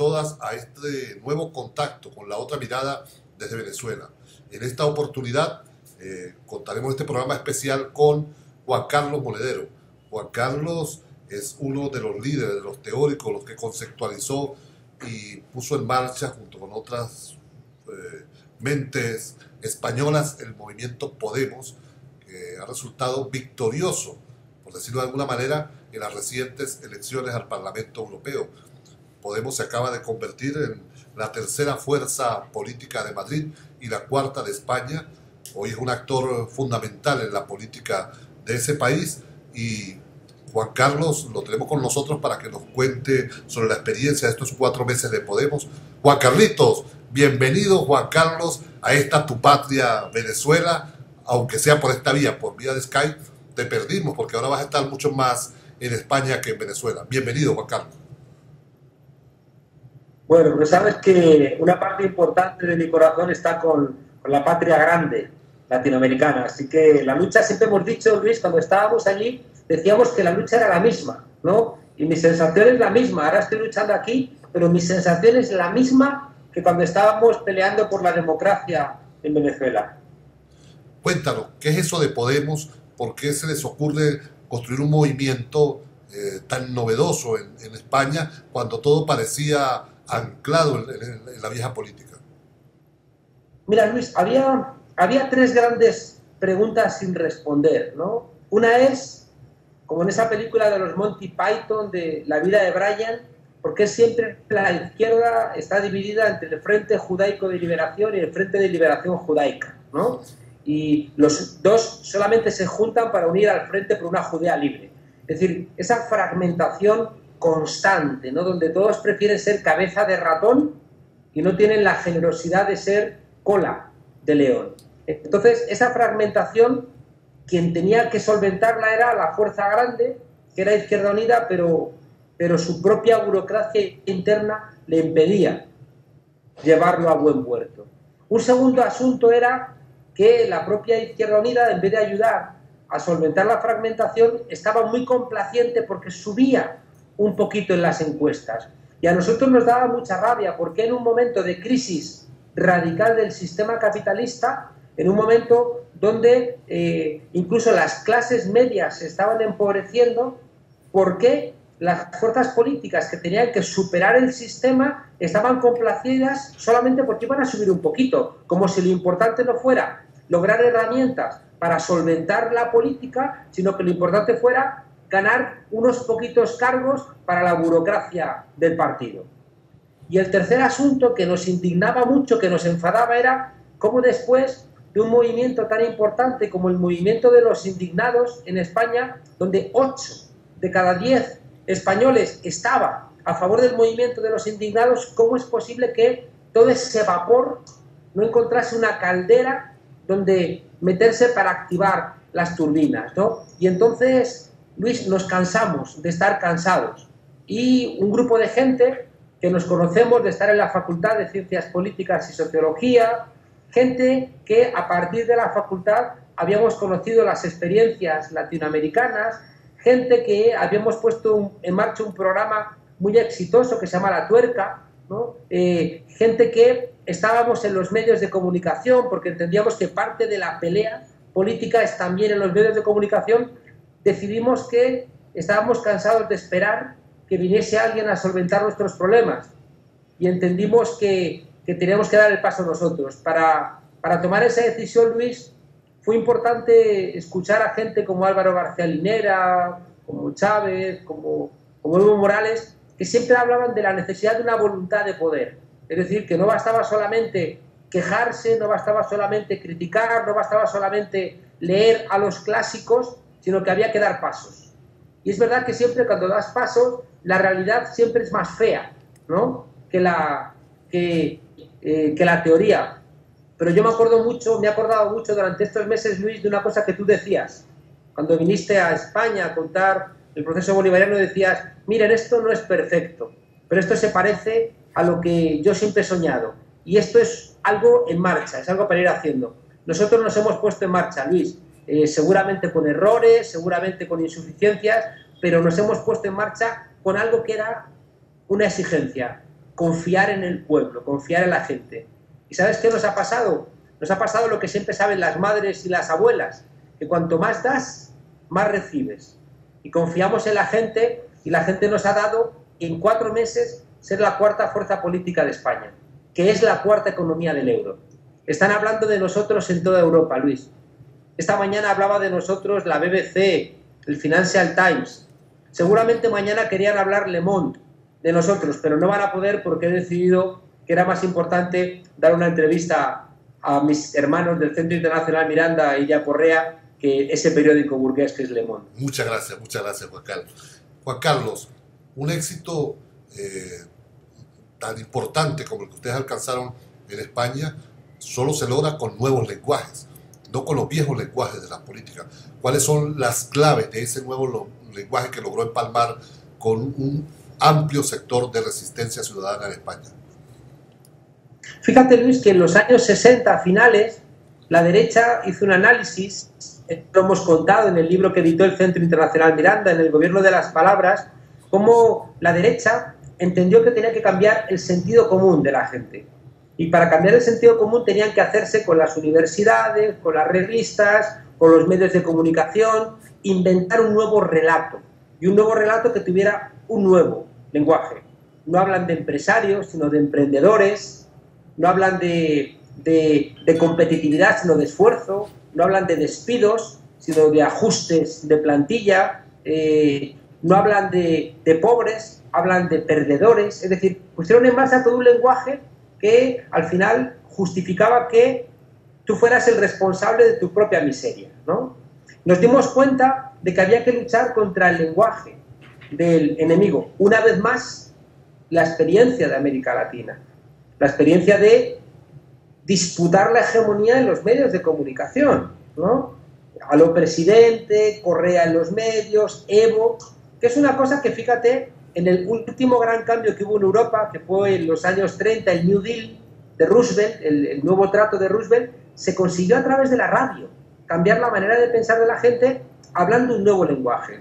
todas a este nuevo contacto con la otra mirada desde Venezuela. En esta oportunidad contaremos este programa especial con Juan Carlos Monedero. Juan Carlos es uno de los líderes, de los teóricos, los que conceptualizó y puso en marcha junto con otras mentes españolas el movimiento Podemos, que ha resultado victorioso, por decirlo de alguna manera, en las recientes elecciones al Parlamento Europeo. Podemos se acaba de convertir en la tercera fuerza política de Madrid y la cuarta de España. Hoy es un actor fundamental en la política de ese país y Juan Carlos lo tenemos con nosotros para que nos cuente sobre la experiencia de estos 4 meses de Podemos. Juan Carlitos, bienvenido Juan Carlos a esta tu patria Venezuela, aunque sea por esta vía, por vía de Skype. Te perdimos porque ahora vas a estar mucho más en España que en Venezuela. Bienvenido Juan Carlos. Bueno, pues sabes que una parte importante de mi corazón está con la patria grande latinoamericana, así que la lucha, siempre hemos dicho, Luis, cuando estábamos allí, decíamos que la lucha era la misma, ¿no? Y mi sensación es la misma. Ahora estoy luchando aquí, pero mi sensación es la misma que cuando estábamos peleando por la democracia en Venezuela. Cuéntanos, ¿qué es eso de Podemos? ¿Por qué se les ocurre construir un movimiento tan novedoso en España cuando todo parecía anclado en la vieja política? Mira, Luis, había 3 grandes preguntas sin responder, ¿no? Una es, como en esa película de los Monty Python, de La vida de Brian, ¿por qué siempre la izquierda está dividida entre el Frente Judaico de Liberación y el Frente de Liberación Judaica, ¿no? Y los dos solamente se juntan para unir al Frente por una Judea libre. Es decir, esa fragmentación constante, ¿no? Donde todos prefieren ser cabeza de ratón y no tienen la generosidad de ser cola de león. Entonces, esa fragmentación, quien tenía que solventarla era la fuerza grande, que era Izquierda Unida, pero su propia burocracia interna le impedía llevarlo a buen puerto. Un segundo asunto era que la propia Izquierda Unida, en vez de ayudar a solventar la fragmentación, estaba muy complaciente porque subía un poquito en las encuestas. Y a nosotros nos daba mucha rabia porque en un momento de crisis radical del sistema capitalista, en un momento donde incluso las clases medias se estaban empobreciendo, ¿por qué las fuerzas políticas que tenían que superar el sistema estaban complacidas solamente porque iban a subir un poquito? Como si lo importante no fuera lograr herramientas para solventar la política, sino que lo importante fuera ganar unos poquitos cargos para la burocracia del partido. Y el tercer asunto que nos indignaba mucho, que nos enfadaba, era cómo después de un movimiento tan importante como el movimiento de los indignados en España, donde 8 de cada 10 españoles estaba a favor del movimiento de los indignados, ¿cómo es posible que todo ese vapor no encontrase una caldera donde meterse para activar las turbinas, ¿no? Y entonces, Luis, nos cansamos de estar cansados. Y un grupo de gente que nos conocemos de estar en la Facultad de Ciencias Políticas y Sociología, gente que a partir de la facultad habíamos conocido las experiencias latinoamericanas, gente que habíamos puesto en marcha un programa muy exitoso que se llama La Tuerca, ¿no? Gente que estábamos en los medios de comunicación porque entendíamos que parte de la pelea política es también en los medios de comunicación. Decidimos que estábamos cansados de esperar que viniese alguien a solventar nuestros problemas y entendimos que teníamos que dar el paso nosotros. Para tomar esa decisión, Luis, fue importante escuchar a gente como Álvaro García Linera, como Chávez, como Evo Morales, que siempre hablaban de la necesidad de una voluntad de poder. Es decir, que no bastaba solamente quejarse, no bastaba solamente criticar, no bastaba solamente leer a los clásicos, sino que había que dar pasos. Y es verdad que siempre cuando das pasos, la realidad siempre es más fea, ¿no? que la teoría. Pero yo me he acordado mucho durante estos meses, Luis, de una cosa que tú decías. Cuando viniste a España a contar el proceso bolivariano, decías, miren, esto no es perfecto, pero esto se parece a lo que yo siempre he soñado. Y esto es algo en marcha, es algo para ir haciendo. Nosotros nos hemos puesto en marcha, Luis, seguramente con errores, seguramente con insuficiencias, pero nos hemos puesto en marcha con algo que era una exigencia. confiar en el pueblo, confiar en la gente. ¿Y sabes qué nos ha pasado? Nos ha pasado lo que siempre saben las madres y las abuelas, que cuanto más das, más recibes. Y confiamos en la gente, y la gente nos ha dado, en 4 meses, ser la 4ª fuerza política de España, que es la 4ª economía del euro. Están hablando de nosotros en toda Europa, Luis. Esta mañana hablaba de nosotros la BBC, el Financial Times. Seguramente mañana querían hablar Le Monde de nosotros, pero no van a poder porque he decidido que era más importante dar una entrevista a mis hermanos del Centro Internacional Miranda y Illa Correa que ese periódico burgués que es Le Monde. Muchas gracias, Juan Carlos. Juan Carlos, un éxito tan importante como el que ustedes alcanzaron en España solo se logra con nuevos lenguajes, no con los viejos lenguajes de la política. ¿Cuáles son las claves de ese nuevo lenguaje que logró empalmar con un amplio sector de resistencia ciudadana en España? Fíjate, Luis, que en los años 60 finales la derecha hizo un análisis, lo hemos contado en el libro que editó el Centro Internacional Miranda, en el Gobierno de las Palabras, cómo la derecha entendió que tenía que cambiar el sentido común de la gente. Y para cambiar el sentido común tenían que hacerse con las universidades, con las revistas, con los medios de comunicación, inventar un nuevo relato. Y un nuevo relato que tuviera un nuevo lenguaje. No hablan de empresarios, sino de emprendedores. No hablan de competitividad, sino de esfuerzo. No hablan de despidos, sino de ajustes de plantilla. No hablan de pobres, hablan de perdedores. Es decir, pusieron en marcha todo un lenguaje que al final justificaba que tú fueras el responsable de tu propia miseria, ¿no? Nos dimos cuenta de que había que luchar contra el lenguaje del enemigo. Una vez más, la experiencia de América Latina, la experiencia de disputar la hegemonía en los medios de comunicación, ¿no? A lo presidente, Correa en los medios, Evo, que es una cosa que, fíjate, en el último gran cambio que hubo en Europa, que fue en los años 30, el New Deal de Roosevelt, el nuevo trato de Roosevelt, se consiguió a través de la radio, cambiar la manera de pensar de la gente hablando un nuevo lenguaje.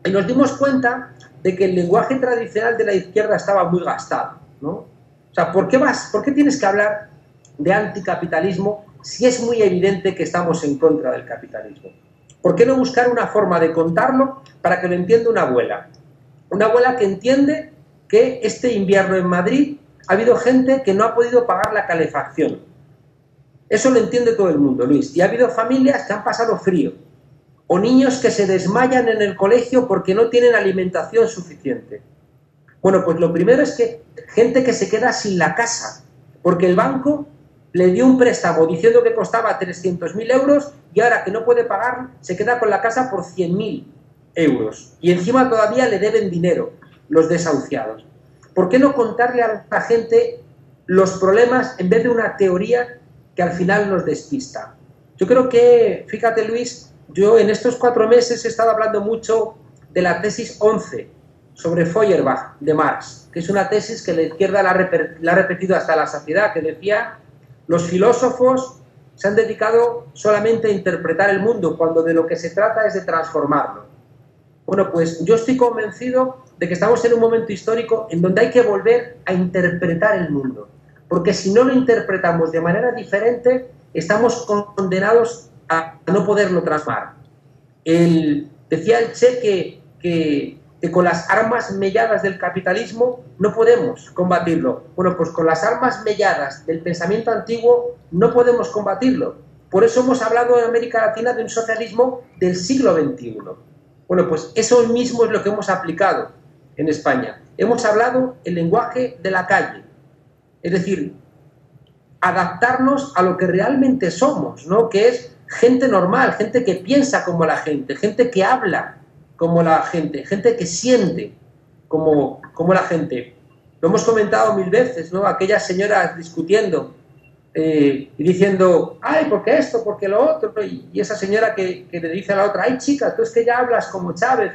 Y nos dimos cuenta de que el lenguaje tradicional de la izquierda estaba muy gastado, ¿no? O sea, ¿por qué tienes que hablar de anticapitalismo si es muy evidente que estamos en contra del capitalismo? ¿Por qué no buscar una forma de contarlo para que lo entienda una abuela? Una abuela que entiende que este invierno en Madrid ha habido gente que no ha podido pagar la calefacción. Eso lo entiende todo el mundo, Luis. Y ha habido familias que han pasado frío. O niños que se desmayan en el colegio porque no tienen alimentación suficiente. Bueno, pues lo primero es que gente que se queda sin la casa, porque el banco le dio un préstamo diciendo que costaba 300.000 euros y ahora que no puede pagar se queda con la casa por 100.000 euros. Y encima todavía le deben dinero los desahuciados. ¿Por qué no contarle a la gente los problemas en vez de una teoría que al final nos despista? Yo creo que, fíjate Luis, yo en estos 4 meses he estado hablando mucho de la tesis 11 sobre Feuerbach de Marx, que es una tesis que la izquierda la ha repetido hasta la saciedad, que decía: los filósofos se han dedicado solamente a interpretar el mundo, cuando de lo que se trata es de transformarlo. Bueno, pues yo estoy convencido de que estamos en un momento histórico en donde hay que volver a interpretar el mundo, porque si no lo interpretamos de manera diferente, estamos condenados a no poderlo transformar. Decía el Che que con las armas melladas del capitalismo no podemos combatirlo. Bueno, pues con las armas melladas del pensamiento antiguo no podemos combatirlo. Por eso hemos hablado en América Latina de un socialismo del siglo XXI. Bueno, pues eso mismo es lo que hemos aplicado en España. Hemos hablado el lenguaje de la calle. Es decir, adaptarnos a lo que realmente somos, ¿no? Que es gente normal, gente que piensa como la gente que habla como la gente que siente como la gente. Lo hemos comentado 1000 veces, ¿no? Aquellas señoras discutiendo y diciendo, ay, ¿por qué esto? ¿Por qué lo otro? Y esa señora que le dice a la otra, ay, chica, tú es que ya hablas como Chávez.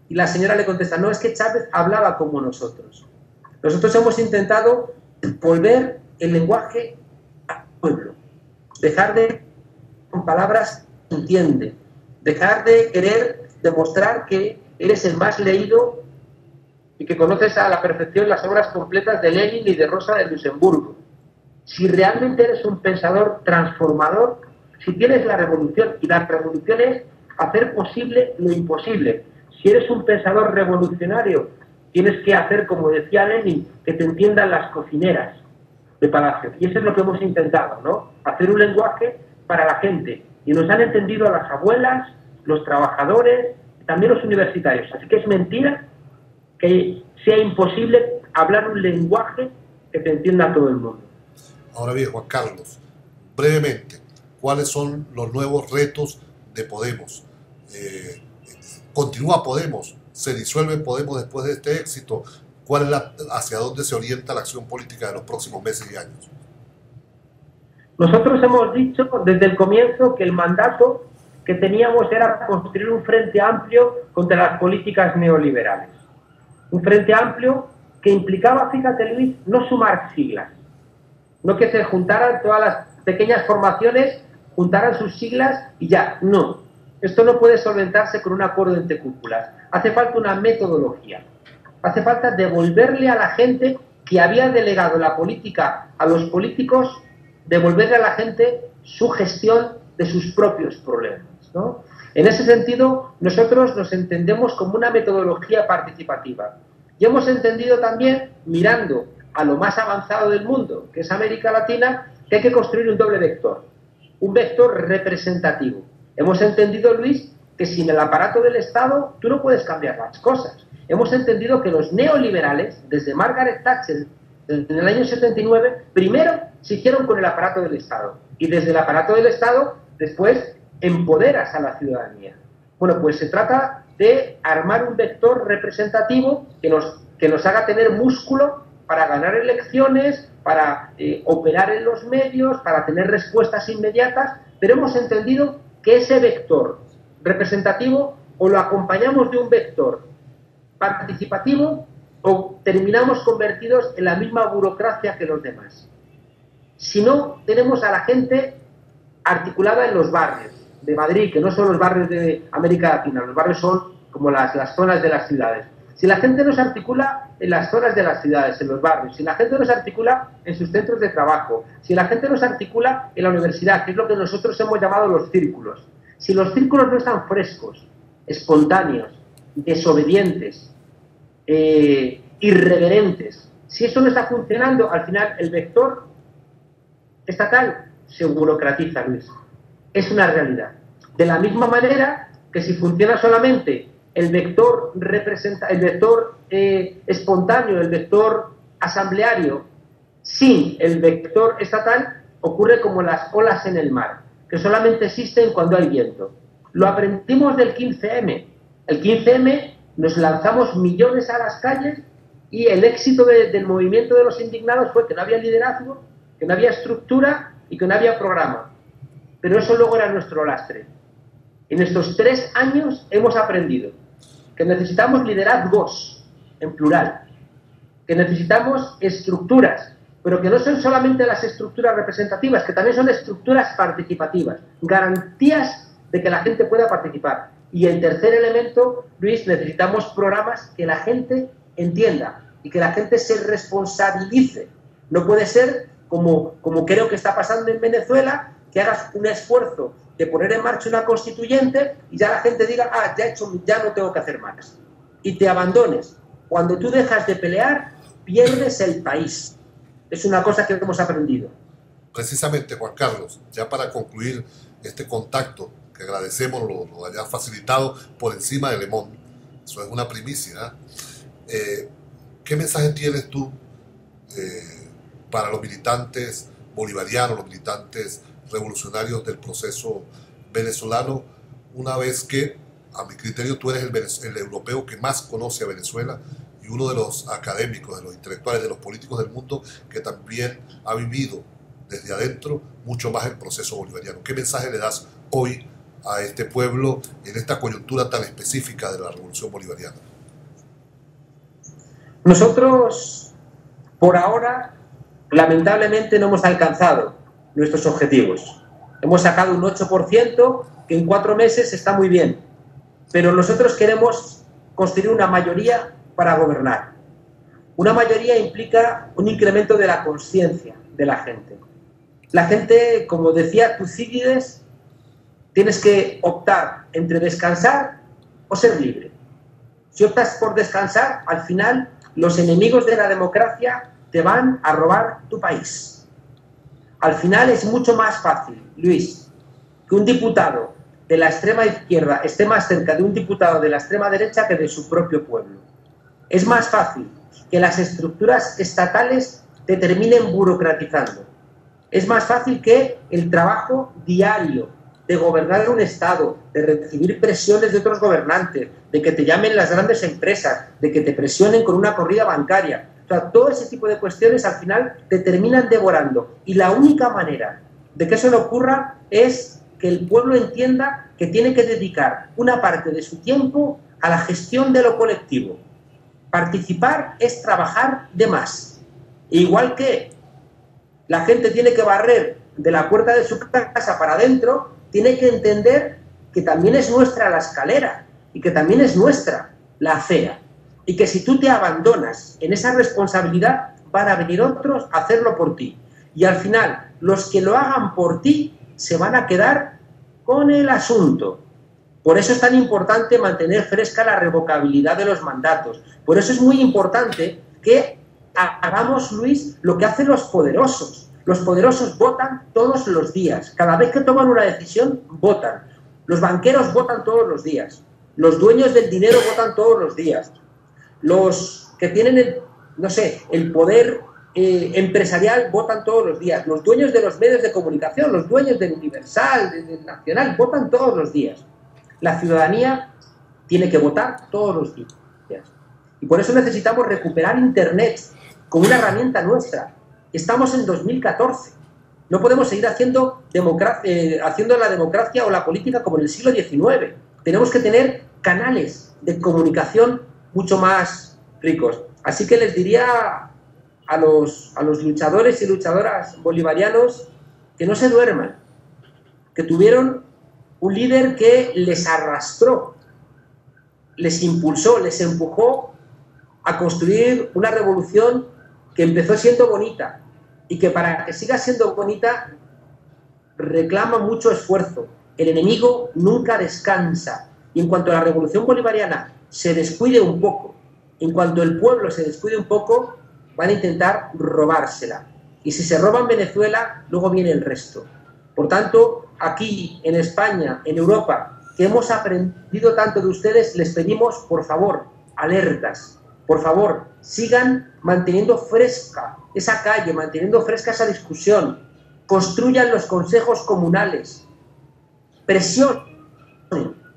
Y la señora le contesta, no, es que Chávez hablaba como nosotros. Nosotros hemos intentado volver el lenguaje al pueblo. Dejar de, con palabras, entiende. Dejar de querer demostrar que eres el más leído y que conoces a la perfección las obras completas de Lenin y de Rosa de Luxemburgo. Si realmente eres un pensador transformador, si tienes la revolución, y la revolución es hacer posible lo imposible. Si eres un pensador revolucionario, tienes que hacer, como decía Lenin, que te entiendan las cocineras de Palacio. Y eso es lo que hemos intentado, ¿no? Hacer un lenguaje para la gente. Y nos han entendido a las abuelas, los trabajadores, también los universitarios. Así que es mentira que sea imposible hablar un lenguaje que te entienda a todo el mundo. Ahora bien, Juan Carlos, brevemente, ¿cuáles son los nuevos retos de Podemos? ¿Continúa Podemos? ¿Se disuelve Podemos después de este éxito? ¿Cuál es hacia dónde se orienta la acción política de los próximos meses y años? Nosotros hemos dicho desde el comienzo que el mandato que teníamos era construir un frente amplio contra las políticas neoliberales. Un frente amplio que implicaba, fíjate Luis, no sumar siglas. No que se juntaran todas las pequeñas formaciones, juntaran sus siglas y ya. No. Esto no puede solventarse con un acuerdo entre cúpulas. Hace falta una metodología. Hace falta devolverle a la gente que había delegado la política a los políticos, devolverle a la gente su gestión de sus propios problemas, ¿no? En ese sentido, nosotros nos entendemos como una metodología participativa. Y hemos entendido también, mirando a lo más avanzado del mundo, que es América Latina, que hay que construir un doble vector, un vector representativo. Hemos entendido, Luis, que sin el aparato del Estado tú no puedes cambiar las cosas. Hemos entendido que los neoliberales, desde Margaret Thatcher en el año 79, primero se hicieron con el aparato del Estado. Y desde el aparato del Estado, después empoderas a la ciudadanía. Bueno, pues se trata de armar un vector representativo que nos haga tener músculo para ganar elecciones, para operar en los medios, para tener respuestas inmediatas, pero hemos entendido que ese vector representativo o lo acompañamos de un vector participativo o terminamos convertidos en la misma burocracia que los demás. Si no, tenemos a la gente articulada en los barrios de Madrid, que no son los barrios de América Latina, los barrios son como las zonas de las ciudades. Si la gente no se articula en las zonas de las ciudades, en los barrios, si la gente no se articula en sus centros de trabajo, si la gente no se articula en la universidad, que es lo que nosotros hemos llamado los círculos, si los círculos no están frescos, espontáneos, desobedientes, irreverentes, si eso no está funcionando, al final el vector estatal se burocratiza, Luis. Es una realidad. De la misma manera que si funciona solamente el vector espontáneo, el vector asambleario, sin el vector estatal, ocurre como las olas en el mar, que solamente existen cuando hay viento. Lo aprendimos del 15M. El 15M nos lanzamos millones a las calles y el éxito del movimiento de los indignados fue que no había liderazgo, que no había estructura y que no había programa. Pero eso luego era nuestro lastre. En estos 3 años hemos aprendido que necesitamos liderazgos, en plural, que necesitamos estructuras, pero que no son solamente las estructuras representativas, que también son estructuras participativas, garantías de que la gente pueda participar. Y el tercer elemento, Luis, necesitamos programas que la gente entienda y que la gente se responsabilice. No puede ser como creo que está pasando en Venezuela, que hagas un esfuerzo de poner en marcha una constituyente y ya la gente diga, ya no tengo que hacer más. Y te abandones. Cuando tú dejas de pelear, pierdes el país. Es una cosa que hemos aprendido. Precisamente, Juan Carlos, ya para concluir este contacto, que agradecemos lo hayas facilitado por encima de Le Monde, eso es una primicia, ¿qué mensaje tienes tú para los militantes bolivarianos, los militantes revolucionarios del proceso venezolano, una vez que, a mi criterio, tú eres el europeo que más conoce a Venezuela y uno de los académicos, de los intelectuales, de los políticos del mundo que también ha vivido desde adentro mucho más el proceso bolivariano? ¿Qué mensaje le das hoy a este pueblo en esta coyuntura tan específica de la revolución bolivariana? Nosotros, por ahora, lamentablemente no hemos alcanzado nuestros objetivos. Hemos sacado un 8%, que en 4 meses está muy bien. Pero nosotros queremos construir una mayoría para gobernar. Una mayoría implica un incremento de la conciencia de la gente. La gente, como decía Tucídides, tienes que optar entre descansar o ser libre. Si optas por descansar, al final los enemigos de la democracia te van a robar tu país. Al final es mucho más fácil, Luis, que un diputado de la extrema izquierda esté más cerca de un diputado de la extrema derecha que de su propio pueblo. Es más fácil que las estructuras estatales te terminen burocratizando. Es más fácil que el trabajo diario de gobernar un Estado, de recibir presiones de otros gobernantes, de que te llamen las grandes empresas, de que te presionen con una corrida bancaria. O sea, todo ese tipo de cuestiones al final te terminan devorando. Y la única manera de que eso no ocurra es que el pueblo entienda que tiene que dedicar una parte de su tiempo a la gestión de lo colectivo. Participar es trabajar de más. Igual que la gente tiene que barrer de la puerta de su casa para adentro, tiene que entender que también es nuestra la escalera y que también es nuestra la acera. Y que si tú te abandonas en esa responsabilidad, van a venir otros a hacerlo por ti. Y al final, los que lo hagan por ti se van a quedar con el asunto. Por eso es tan importante mantener fresca la revocabilidad de los mandatos. Por eso es muy importante que hagamos, Luis, lo que hacen los poderosos. Los poderosos votan todos los días. Cada vez que toman una decisión, votan. Los banqueros votan todos los días. Los dueños del dinero votan todos los días. Los que tienen el poder empresarial votan todos los días. Los dueños de los medios de comunicación, los dueños del Universal, del Nacional, votan todos los días. La ciudadanía tiene que votar todos los días. Y por eso necesitamos recuperar Internet como una herramienta nuestra. Estamos en 2014. No podemos seguir haciendo la democracia o la política como en el siglo XIX. Tenemos que tener canales de comunicación mucho más ricos. Así que les diría a los luchadores y luchadoras bolivarianos que no se duerman, que tuvieron un líder que les arrastró, les impulsó, les empujó a construir una revolución que empezó siendo bonita y que para que siga siendo bonita reclama mucho esfuerzo. El enemigo nunca descansa. Y en cuanto la revolución bolivariana se descuide un poco, en cuanto el pueblo se descuide un poco, van a intentar robársela. Y si se roban Venezuela, luego viene el resto. Por tanto, aquí, en España, en Europa, que hemos aprendido tanto de ustedes, les pedimos, por favor, alertas. Por favor, sigan manteniendo fresca esa calle, manteniendo fresca esa discusión. Construyan los consejos comunales. Presionen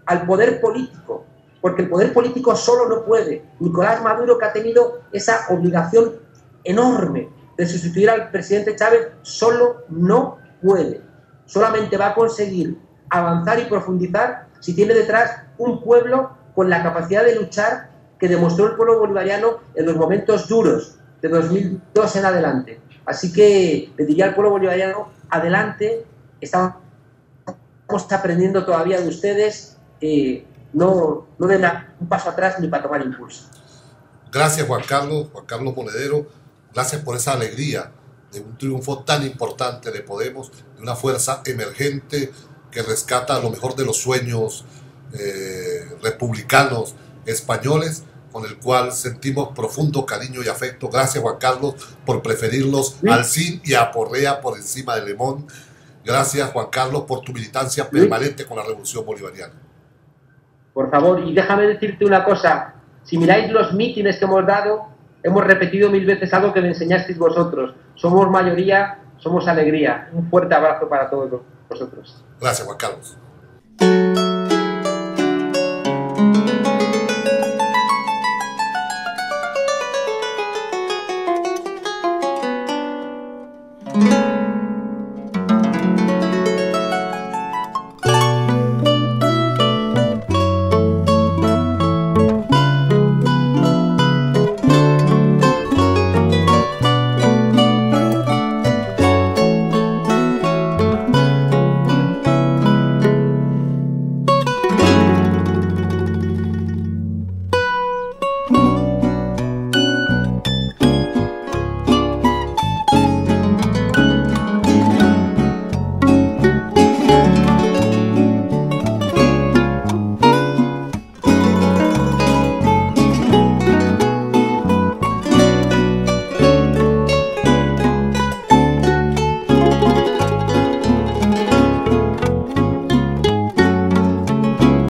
al poder político, porque el poder político solo no puede. Nicolás Maduro, que ha tenido esa obligación enorme de sustituir al presidente Chávez, solo no puede. Solamente va a conseguir avanzar y profundizar si tiene detrás un pueblo con la capacidad de luchar que demostró el pueblo bolivariano en los momentos duros de 2002 en adelante. Así que le diría al pueblo bolivariano, adelante, estamos aprendiendo todavía de ustedes, no den un paso atrás ni para tomar impulso. Gracias, Juan Carlos Monedero, gracias por esa alegría de un triunfo tan importante de Podemos, de una fuerza emergente que rescata lo mejor de los sueños republicanos españoles, con el cual sentimos profundo cariño y afecto. Gracias, Juan Carlos, por preferirlos al Cid y a Porrea por encima de Lemón. Gracias, Juan Carlos, por tu militancia permanente con la Revolución Bolivariana. Por favor, y déjame decirte una cosa. Si miráis los mítines que hemos dado, hemos repetido 1000 veces algo que me enseñasteis vosotros. Somos mayoría, somos alegría. Un fuerte abrazo para todos vosotros. Gracias, Juan Carlos. Mm-hmm.